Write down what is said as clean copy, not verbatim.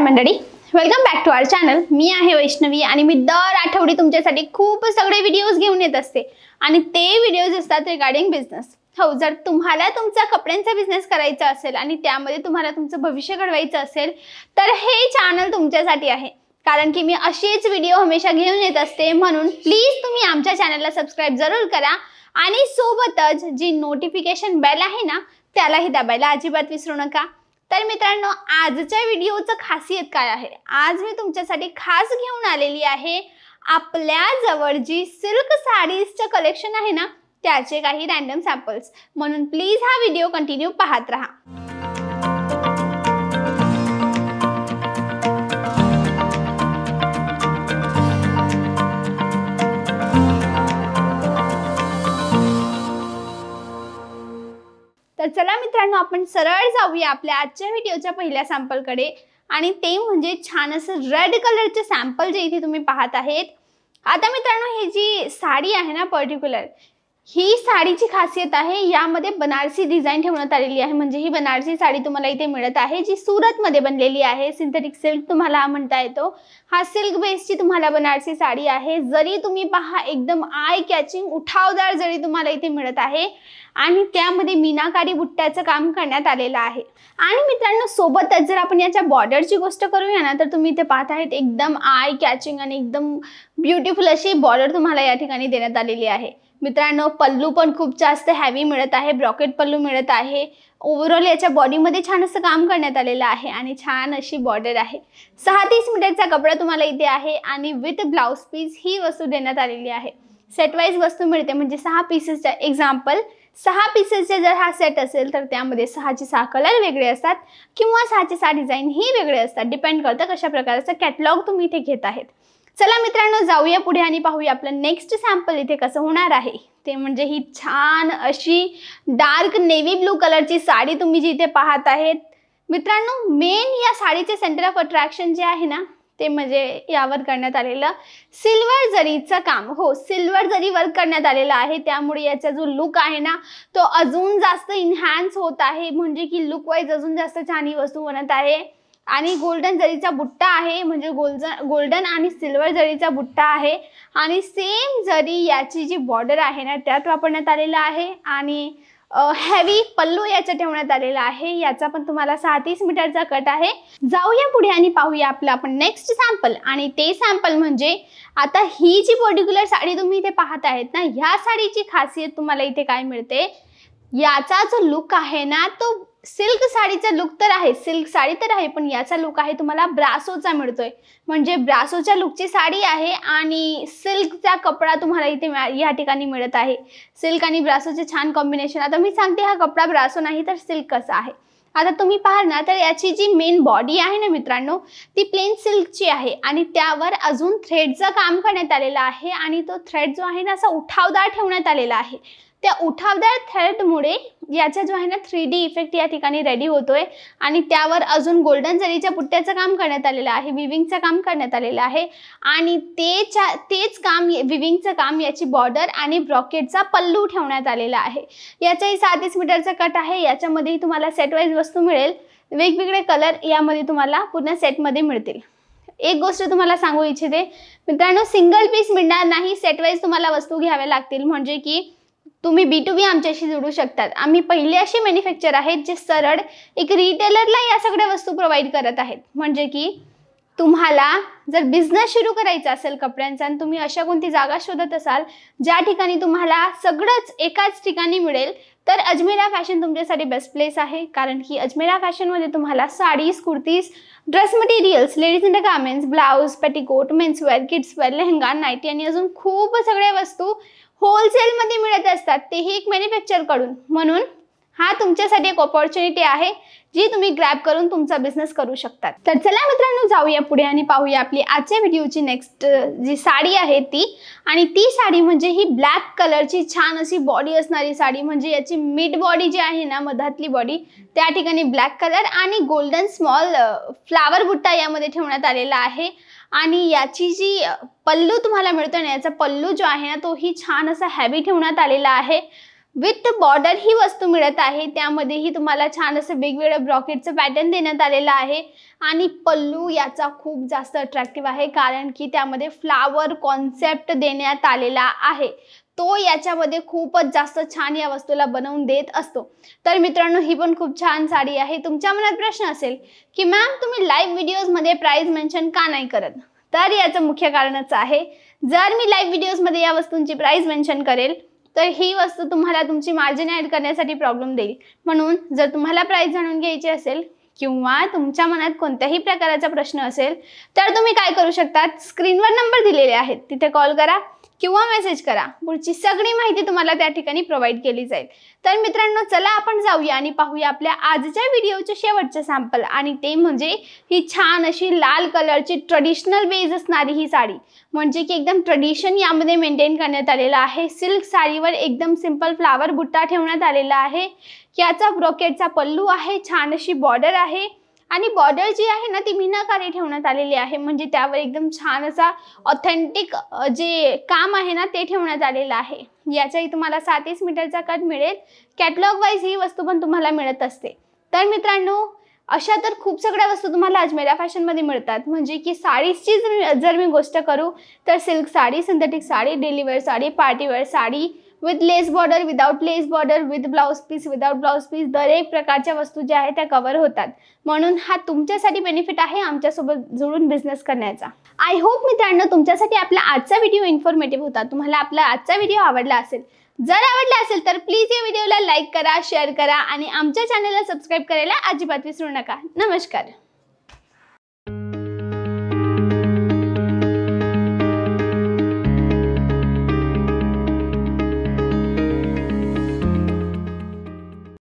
मंडळी, welcome back to our channel. मी आहे वैष्णवी आणि मी दर आठवडी तुमच्यासाठी खूप सगळे व्हिडिओज घेऊन येत असते आणि ते व्हिडिओज असतात रिगार्डिंग बिझनेस। हो, जर तुम्हाला तुमचा कपड्यांचा बिझनेस करायचा असेल आणि त्यामध्ये तुम्हाला तुमचं भविष्य घडवायचं असेल तर हे चॅनल तुमच्यासाठी आहे, कारण की मी असेच व्हिडिओ हमेशा घेऊन येत असते। म्हणून प्लीज तुम्ही आमच्या चॅनलला सबस्क्राइब जरूर करा आणि सोबतच जी नोटिफिकेशन बेल आहे ना त्यालाही दाबायला अजिबात विसरू नका। तर मित्रांनो, आजच्या व्हिडिओचं खासियत काय आहे? आज मी तुमच्यासाठी खास घेऊन आलेली आहे आपल्या जवळ जी सिल्क साडीजचं कलेक्शन आहे ना त्याचे काही रॅन्डम सॅम्पल्स। म्हणून प्लीज हा व्हिडिओ कंटिन्यू पाहत राहा। तर चला मित्रांनो, आपण सरळ जाऊया आपल्या आजच्या व्हिडिओच्या पहिल्या सॅम्पलकडे आणि ते म्हणजे छान असं रेड कलरचे सॅम्पल जे इथे तुम्ही पाहत आहेत। आता मित्रांनो, ही जी साडी आहे ना पर्टिक्युलर, ही साडीची खासियत आहे यामध्ये बनारसी डिझाइन ठेवण्यात आलेली आहे। म्हणजे ही बनारसी साडी तुम्हाला इथे मिळत आहे जी सूरत मध्ये बनलेली आहे। सिंथेटिक सिल्क तुम्हाला म्हणता येतो। हा सिल्क बेसची तुम्हाला बनारसी साडी आहे। जरी तुम्ही पहा एकदम आय कॅचिंग उठावदार जरी तुम्हाला इथे मिळत आहे आणि त्यामध्ये मीनाकारी बुट्ट्याचं काम करण्यात आलेलं आहे। आणि मित्रांनो, सोबतच जर आपण याच्या बॉर्डरची गोष्ट करूया ना तर तुम्ही इथे पाहत आहेत एकदम आय कॅचिंग आणि एकदम ब्युटिफुल अशी बॉर्डर तुम्हाला या ठिकाणी देण्यात आलेली आहे। मित्रांनो, पल्लू पण खूप जास्त हेवी मिळत आहे, ब्रॉकेट पल्लू मिळत आहे। ओव्हरऑल याच्या बॉडीमध्ये छान असं काम करण्यात आलेलं आहे आणि छान अशी बॉर्डर आहे। 6-30 मीटरचा कपडा तुम्हाला इथे आहे आणि विथ ब्लाउज पीस ही वस्तू देण्यात आलेली आहे। सेट वाइज वस्तू मिळते, म्हणजे 6 पीसेसचा एक्झाम्पल 6 पीसेसचा जर हा सेट असेल तर त्यामध्ये 6चे 6 कलर वेगळे असतात किंवा 6चे 6 डिझाइन ही वेगळे असतात। डिपेंड करतं कशा प्रकारचं कॅटलॉग तुम्ही इथे घेत आहेत। चला मित्रांनो, जाऊया पुढे आणि पाहूया आपलं नेक्स्ट सॅम्पल इथे कसं होणार आहे। ते म्हणजे ही छान अशी डार्क नेव्ही ब्लू कलरची साडी तुम्ही जी इथे पाहत आहेत। मित्रांनो, मेन या साडीचे सेंटर ऑफ अट्रॅक्शन जे आहे ना ते म्हणजे यावर करण्यात आलेलं सिल्वर जरीचं काम। हो, सिल्वर जरी वर्क करण्यात आलेलं आहे, त्यामुळे याचा जो लुक आहे ना तो अजून जास्त इन्हान्स होत आहे। म्हणजे की लुक वाईज अजून जास्त छान ही वस्तू बनत आहे। आणि गोल्डन जरीचा बुट्टा आहे, म्हणजे गोल्डन आणि सिल्वर जरीचा बुट्टा आहे आणि सेम जरी याची जी बॉर्डर आहे ना त्यात वापरण्यात आलेला आहे आणि हेवी पल्लू याचा ठेवण्यात आलेला आहे। याचा पण तुम्हाला 6-30 मीटरचा कट आहे। जाऊया पुढे आणि पाहूया आपलं आपण नेक्स्ट सॅम्पल आणि ते सॅम्पल म्हणजे आता ही जी पर्टिक्युलर साडी तुम्ही इथे पाहत आहेत ना, ह्या साडीची खासियत तुम्हाला इथे काय मिळते, याचा जो लुक आहे ना तो सिल्क साडीचा लुक तर आहे, सिल्क साडी तर आहे, पण याचा लुक आहे तुम्हाला ब्रासोचा मिळतोय। म्हणजे ब्रासोच्या लुकची साडी आहे आणि सिल्कचा कपडा तुम्हाला इथे या ठिकाणी मिळत आहे। सिल्क आणि ब्रासोचे छान कॉम्बिनेशन। आता मी सांगते हा कपडा ब्रासो नाही तर सिल्क कसा आहे। आता तुम्ही पाहाल ना तर याची जी मेन बॉडी आहे ना मित्रांनो ती प्लेन सिल्कची आहे आणि त्यावर अजून थ्रेडचं काम करण्यात आलेलं आहे आणि तो थ्रेड जो आहे ना असा उठावदार ठेवण्यात आलेला आहे। त्या उठावदार थ्रेडमुळे याचा जो आहे ना 3D इफेक्ट या ठिकाणी रेडी होतोय आणि त्यावर अजून गोल्डन जरीच्या बुट्ट्याचं काम करण्यात आलेलं आहे, विविंगचं काम करण्यात आलेलं आहे आणि तेच काम विविंगचं काम याची बॉर्डर आणि ब्रॉकेटचा पल्लू ठेवण्यात आलेला आहे। याचाही 6-30 मीटरचा कट आहे। याच्यामध्येही तुम्हाला सेट वाईज वस्तू मिळेल, वेगवेगळे कलर यामध्ये तुम्हाला पूर्ण सेटमध्ये मिळतील। एक गोष्ट तुम्हाला सांगू इच्छिते मित्रांनो, सिंगल पीस मिळणार नाही, सेट वाईज तुम्हाला वस्तू घ्याव्या लागतील। म्हणजे की तुम्ही B2B आमच्याशी जोडू शकतात। आम्ही पहिले असे मॅन्युफॅक्चर आहेत जे सरळ एक रिटेलरला या सगळ्या वस्तू प्रोव्हाइड करत आहेत। म्हणजे की तुम्हाला जर बिझनेस सुरू करायचा असेल कपड्यांचा आणि तुम्ही अशा कोणती जागा शोधत असाल ज्या ठिकाणी तुम्हाला सगळंच एकाच ठिकाणी मिळेल तर अजमेरा फॅशन तुमच्यासाठी बेस्ट प्लेस आहे। कारण की अजमेरा फॅशनमध्ये तुम्हाला saris, kurtis, dress materials, ladies in the garments, blouse, petticoat, menswear, kidswear, lehenga, nighty आणि अजून खूप सगळ्या वस्तू होलसेल मध्ये मिळत असतात, तेही एक मॅन्युफॅक्चर कडून। म्हणून हा तुमच्यासाठी एक अपॉर्च्युनिटी आहे जी तुम्ही ग्रॅब करून तुमचा बिझनेस करू शकतात। तर चला मित्रांनो, जाऊया पुढे आणि पाहूया आपली आजच्या व्हिडिओची नेक्स्ट जी साडी आहे ती। आणि ती साडी म्हणजे ही ब्लॅक कलरची छान अशी बॉडी असणारी साडी। म्हणजे याची मिड बॉडी जी आहे ना, मधातली बॉडी, त्या ठिकाणी ब्लॅक कलर आणि गोल्डन स्मॉल फ्लावर बुट्टा यामध्ये ठेवण्यात आलेला आहे आणि याची जी पल्लू तुम्हाला मिळतो ना, याचा पल्लू जो आहे ना तोही छान असा हेवी ठेवण्यात आलेला आहे। विथ बॉर्डर ही वस्तू मिळत आहे। त्यामध्येही तुम्हाला छान असं वेगवेगळं ब्रॉकेटचं पॅटर्न देण्यात आलेलं आहे आणि पल्लू याचा खूप जास्त अट्रॅक्टिव्ह आहे, कारण की त्यामध्ये फ्लावर कॉन्सेप्ट देण्यात आलेला आहे। तो याच्यामध्ये खूपच जास्त छान या वस्तूला बनवून देत असतो। तर मित्रांनो, ही पण खूप छान साडी आहे। तुमच्या मनात प्रश्न असेल की मॅम तुम्ही लाईव्ह व्हिडिओजमध्ये प्राइस मेन्शन का नाही करत, तर याचं मुख्य कारणच आहे, जर मी लाईव्ह व्हिडिओजमध्ये या वस्तूंची प्राइस मेन्शन करेल तर ही वस्तू तुम्हाला तुमची मार्जिन ॲड करण्यासाठी प्रॉब्लेम देईल। म्हणून जर तुम्हाला प्राइस जाणून घ्यायची असेल किंवा तुमच्या मनात कोणत्याही प्रकारचा प्रश्न असेल तर तुम्ही काय करू शकता, स्क्रीनवर नंबर दिलेले आहेत, तिथे कॉल करा किंवा मेसेज करा। पुढची सगळी माहिती तुम्हाला त्या ठिकाणी प्रोव्हाइड केली जाईल। तर मित्रांनो, चला आपण जाऊया आणि पाहूया आपल्या आजच्या व्हिडिओचे शेवटचे सॅम्पल, आणि ते म्हणजे ही छान अशी लाल कलरची ट्रेडिशनल बेस असणारी ही साडी, म्हणजे की एकदम ट्रेडिशन यामध्ये मेंटेन करण्यात आलेला आहे। सिल्क साडीवर एकदम सिंपल फ्लावर बुट्टा ठेवण्यात आलेला आहे। याचा ब्रोकेटचा पल्लू आहे, छान अशी बॉर्डर आहे आणि बॉर्डर जी आहे ना ती मीनाकारी ठेवण्यात आलेली आहे, म्हणजे त्यावर एकदम छान असा ऑथेंटिक जे काम आहे ना ते ठेवण्यात आलेलं आहे। याच्याही तुम्हाला 37 मीटरचा कट मिळेल। कॅटलॉग वाईज ही वस्तू पण तुम्हाला मिळत असते। तर मित्रांनो, अशा तर खूप सगळ्या वस्तू तुम्हाला अजमेरा फॅशनमध्ये मिळतात, म्हणजे की साडीची जर मी गोष्ट करू तर silk sari, synthetic sari, daily wear sari, party wear sari, with lace border, without lace border, with blouse piece, without blouse piece, दरेक प्रकारच्या वस्तू ज्या आहेत त्या कव्हर होतात। म्हणून हा तुमच्यासाठी बेनिफिट आहे आमच्यासोबत जुळून बिझनेस करण्याचा। आय होप मित्रांनो, तुमच्यासाठी आपला आजचा व्हिडिओ इन्फॉर्मेटिव्ह होता। तुम्हाला आपला आजचा व्हिडिओ आवडला असेल, जर आवडला असेल तर प्लीज या व्हिडिओला लाईक करा, शेअर करा आणि आमच्या चॅनलला सबस्क्राईब करायला अजिबात विसरू नका। नमस्कार।